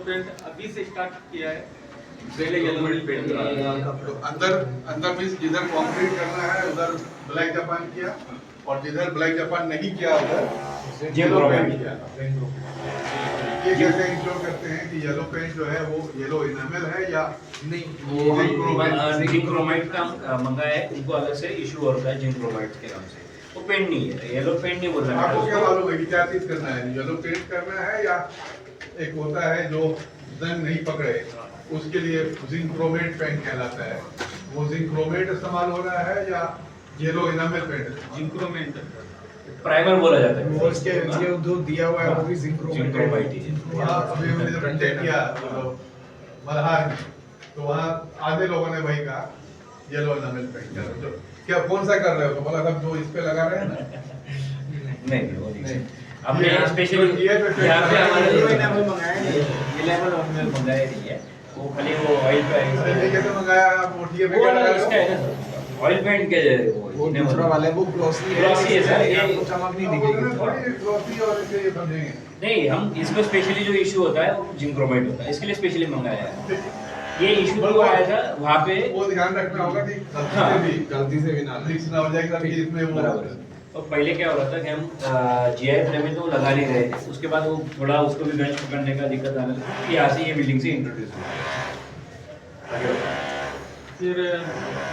Paint अभी से start किया है, पहले येलो पेंट करा। तो अंदर अंदर मीन्स जिधर कंक्रीट करना है उधर ब्लैक जापान किया, और जिधर ब्लैक जापान नहीं किया उधर येलो पेंट किया। ये कैसे इंश्योर करते हैं कि येलो पेंट जो है वो येलो इनामेल है या नहीं, वो जिंक क्रोमाइट का मंगाया है, उनको अलग से इशू होता है जिंक क्रोमाइट के नाम से। वो पेंट नहीं है, येलो पेंट नहीं बोल रहा है। आपको क्या मालूम है कि क्या चीज करना है, येलो पेंट करना है या एक होता है जो जंग नहीं पकड़े उसके लिए जिंक क्रोमेट पेंट कहलाता है, वो जिंक क्रोमेट इस्तेमाल हो रहा है या yellow enamel paint? Zinc chromate primer बोला जाता है। वो इसके ये जो दिया हुआ है वो भी जिंक क्रोमाइट ही है। वहाँ अभी हमने जब चेक किया मल्हार में, तो वहाँ आधे लोगों ने वही कहा येलो इनामेल पेंट कर, जो क्या कौन सा कर रहे हो? तो बोला सब जो इस पे लगा रहे हैं ना। नहीं वो नहीं। ये हमने स्पेशली ये तो यहाँ पे हमारे ये इनामल मंगाया है। ये लेवल हमने मंगाया नहीं है, वो खाली वो ऑयल पे अरे ये कैसे मंगाया आप? मोटिए पे वो क्या वाला लगा इसका रहे है हो? ना सर, ऑयल पेंट के वो दूसरा वाला है, वो ग्लॉसी Glossy है सर, ये आपको चमक नहीं दिखेगी। थोड़ी ग्लॉसी और इसे ये समझेंगे। नहीं, हम इसमें स्पेशली जो इशू होता है वो जिंक क्रोमाइट होता है, इसके लिए स्पेशली मंगाया है। ये इशू जो आया था वहाँ पे वो ध्यान रखना होगा कि हाँ, गलती से भी ना लीक्स ना हो जाए कि इसमें वो बराबर है। और पहले क्या हो रहा था कि हम जीआई फ्रेम में तो लगा नहीं रहे थे, उसके बाद वो थोड़ा उसको भी बेंच पकड़ने का दिक्कत आने लगी, यहाँ से ये बिल्डिंग से इंट्रोड्यूस हुआ। फिर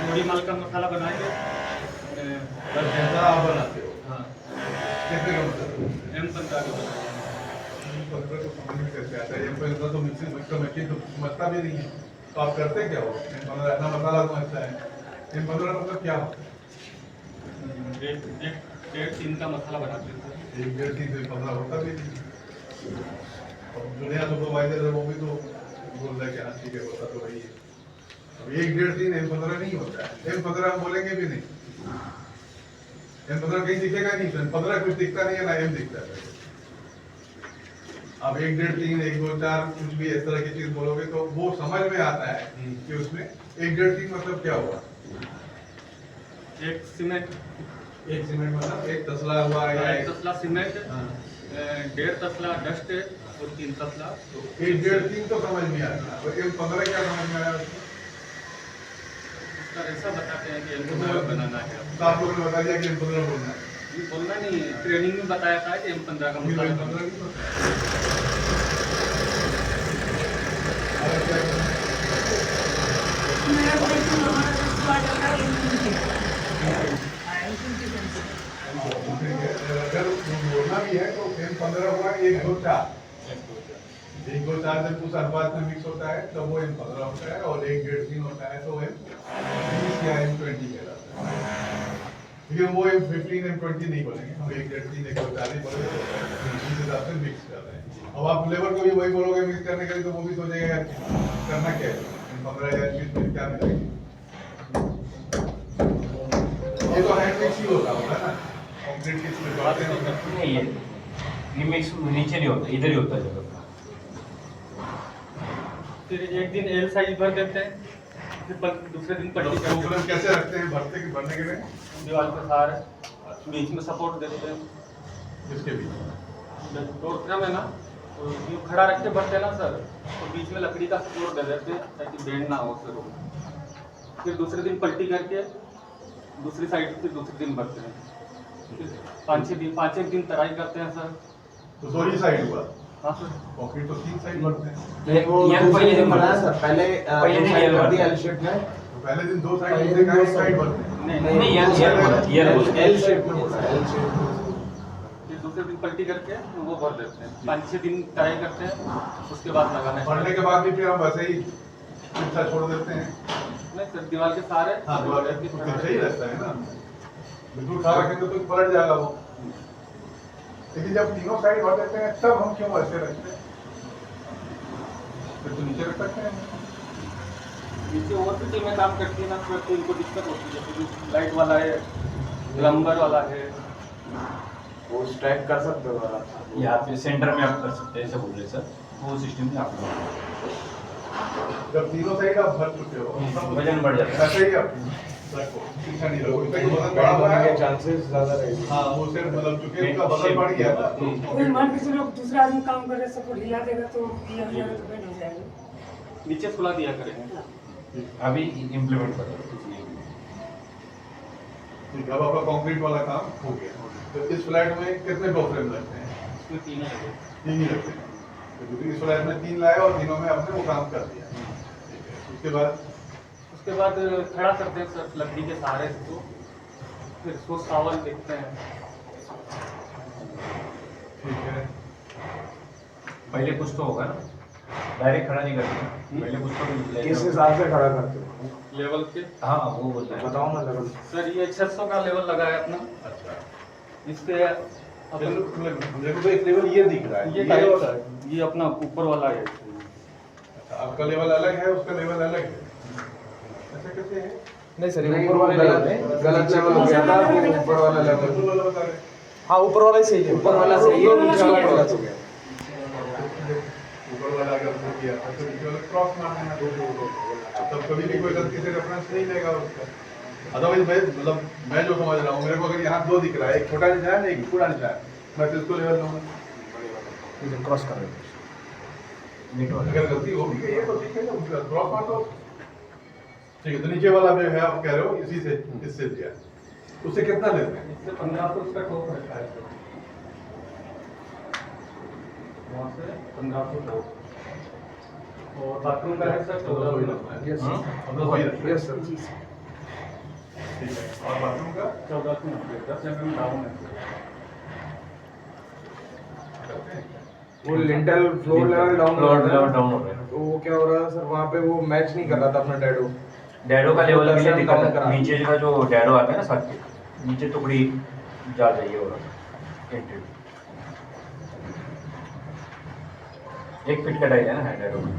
मूड़ी माल का मसाला बनाएंगे। बस जैसा आप बनाते हो। हाँ, कितने का मतलब M15 का बनाएंगे। M15 को समझ में कैसे आता है? M15 तो मिक्सी मिक्सर मशीन तो समझता भी नहीं है, तो आप करते क्या हो? M15 ऐसा मसाला समझता है, M15 मतलब क्या होता है? डेढ़ तीन का मसाला बनाते हैं सर। एक डेढ़ तीन से 15 होता भी नहीं। और जो नया सुपरवाइजर है वो भी तो बोल रहा है कि हाँ ठीक है होता तो वही है। अब एक डेढ़ तीन M15 नहीं होता है, M15 हम बोलेंगे भी नहीं, M15 कहीं दिखेगा नहीं, M15 कुछ दिखता नहीं है ना M दिखता है। अब एक डेढ़ तीन एक दो चार कुछ भी इस तरह की चीज बोलोगे तो वो समझ में आता है कि उसमें एक डेढ़ तीन मतलब क्या हुआ। एक सीमेंट, एक सीमेंट मतलब एक तसला हुआ या एक तसला सीमेंट, हाँ। 1.5 तसला डस्ट और 3 तसला। तो एक डेढ़ तीन तो समझ में आता है, और M15 क्या समझ में आया? उसका ऐसा बताते हैं कि M15 बनाना है। तो आप लोगों ने बता दिया कि M15 बोलना है। ये बोलना नहीं है, ट्रेनिंग में बताया था कि M15 का मुझे मसाला M15 बनाना है। नहीं पता। अरे क्या करना है? अगर बोलना भी है तो M15 हुआ 1 2 4, 1 2 4 जब उस अनुपात में मिक्स होता है तो वो M15 होता है, और 1 डेढ़ 3 होता है तो M20 या M20 कहलाता है। लेकिन वो M15 M20 नहीं बोलेंगे, हम 1 डेढ़ 3 1 2 4 ही बोलेंगे, इस हिसाब से मिक्स कर रहे हैं। अब आप लेबर को भी वही बोलोगे मिक्स करने के लिए तो वो भी सोचेगा यार करना क्या है, M15 या M20 क्या मिलेगी। ये तो हैंड मिक्स ही होता होगा ना, कंक्रीट की इसमें जोड़ते हैं। नहीं है, ये मिक्स नीचे नहीं होता, इधर ही होता है जगह। फिर एक दिन एल साइज भर देते हैं, फिर दूसरे दिन पट्टी करते हैं। प्रोग्राम कैसे रखते हैं भरने के लिए? दीवार के सहारे बीच में सपोर्ट देते हैं। इसके भी डोर फ्रेम है ना, तो यूँ खड़ा रख के भरते हैं ना सर, तो बीच में लकड़ी का सपोर्ट दे देते हैं ताकि बेंड ना हो सर। फिर दूसरे दिन पलटी करके दूसरी साइड फिर दूसरे दिन भरते हैं। फिर 5-6 दिन तराई करते हैं सर। तो 2 ही साइड हुआ, हाँ सर। कंक्रीट तो 3 साइड भरते हैं। वो ये दूसरे पहले दिन बनाया सर, पहले पहले दिन साइड ये कर दिया बना। एल शेप में। तो पहले दिन 2 साइड पहले दूसरे दिन का 1 दो साइड साइड। भरते हैं। नहीं, ये एल शेप में होता है, एल शेप में। फिर दूसरे दिन पलटी करके वो भर देते हैं। 5-6 दिन तराई करते हैं, उसके बाद लगाना है। भरने के बाद भी फिर हम वैसे ही चिप्सा छोड़ देते हैं। नहीं सर, दीवार के सहारे हाँ तो सही रहता है ना, बिल्कुल खा रखेंगे तो पलट जाएगा वो। लेकिन जब तीनों साइड भर देते हैं तब हम क्यों ऐसे रखते हैं? फिर तो नीचे रख सकते हैं। नीचे और भी टीमें काम करती है ना सर, तो इनको दिक्कत होती है। जैसे लाइट वाला है, प्लम्बर वाला है। वो स्ट्राइक कर सकते हो आप। यहाँ पे सेंटर में आप कर सकते हैं, ऐसे बोल रहे सर, वो सिस्टम में आप जब तीनों साइड आप भर चुके हो वजन बढ़ जाता है। ऐसे ही आप रखो, पीछा नहीं रखो, इसका जो वजन बढ़ा हुआ है चांसेस ज्यादा रहेंगे। हाँ वो सिर्फ मतलब चूंकि उसका वजन बढ़ गया ना तो कोई मान के चलो दूसरा आदमी काम कर रहे सपोर्ट हिला देगा तो ये हो जाएगा तो बेंड हो जाएगा। नीचे सुला दिया करें। अभी इम्प्लीमेंट करो। ठीक है, अब आपका कंक्रीट वाला काम हो गया। तो इस फ्लैट में कितने डोर फ्रेम लगते हैं? इसमें 3 ही लगे। 3 ही लगते हैं। तो क्योंकि इस फ्लैट में 3 लाए और तीनों में आपने वो काम कर दिया। ठीक है, उसके बाद खड़ा करते हैं सर लकड़ी के सहारे से, तो फिर उसको सावन देखते हैं। ठीक है, पहले कुछ तो होगा ना, डायरेक्ट खड़ा नहीं करते, पहले कुछ तो किस हिसाब से खड़ा करते हो? लेवल के हाँ वो बोल रहे हैं। बताओ ना लेवल। सर ये 600 का लेवल लगा है अपना। अच्छा। इसके अपन देखो तो एक लेवल ये दिख रहा है, ये वाला है। टाइप ये अपना ऊपर वाला है। अच्छा, आपका लेवल अलग है, उसका लेवल अलग है। ऐसा कैसे है? नहीं सर, नहीं, ऊपर वो वाले गलत लेवल में गलत लेवल हो गया था, वो ऊपर वाला लेवल। ऊपर वाला बता रहे हैं। हाँ ऊपर वाला ही सही है। ऊपर वाला सही है, नीचे वाला गलत हो गया। ऊपर वाला अगर वो किया था तो नीचे वाला क्रॉस मारना है। तब कभी भी कोई गलती से रेफरेंस नहीं लेगा उसका। अदरवाइज मैं जो समझ रहा हूँ, मेरे को अगर यहाँ 2 दिख रहा है, एक छोटा निशान है, एक पूरा निशान है, मैं तो इसको लेवल लूँगा। क्रॉस कर रहे हैं। अगर गलती हो भी गई है तो ठीक है ना, क्रॉस मार दो। ठीक है, तो नीचे वाला जो है आप कह रहे हो इसी से इससे दिया, उससे कितना लेते हैं? इससे 1500 उसका टॉप रहता है सर। वहाँ से 1500 टॉप। और बाथरूम का है sir 1400। Yes yes yes sir. ठीक है, और बाथरूम का 1490, 10 mm डाउन है। करते हैं। वो लिंटल फ्लोर लेवल डाउन हो फ्लोर रहा लेवल है। डाउन हो रहा है। तो वो क्या हो रहा है सर, वहाँ पे वो मैच नहीं कर रहा था अपना डैडो। डैडो का लेवल के लिए दिक्कत डाउन है। करा। नीचे का जो डैडो आता है ना साथ के, नीचे टुकड़ी जा जाइए हो रहा है। 1 फीट का डाइल है ना डैडो में।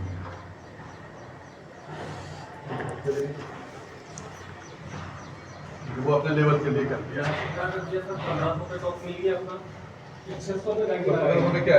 वो अपने लेवल के लिए कर दिया। यहाँ से 1500 पे टॉप मिल गया अपना। 600 पे तो अगर उन्होंने क्या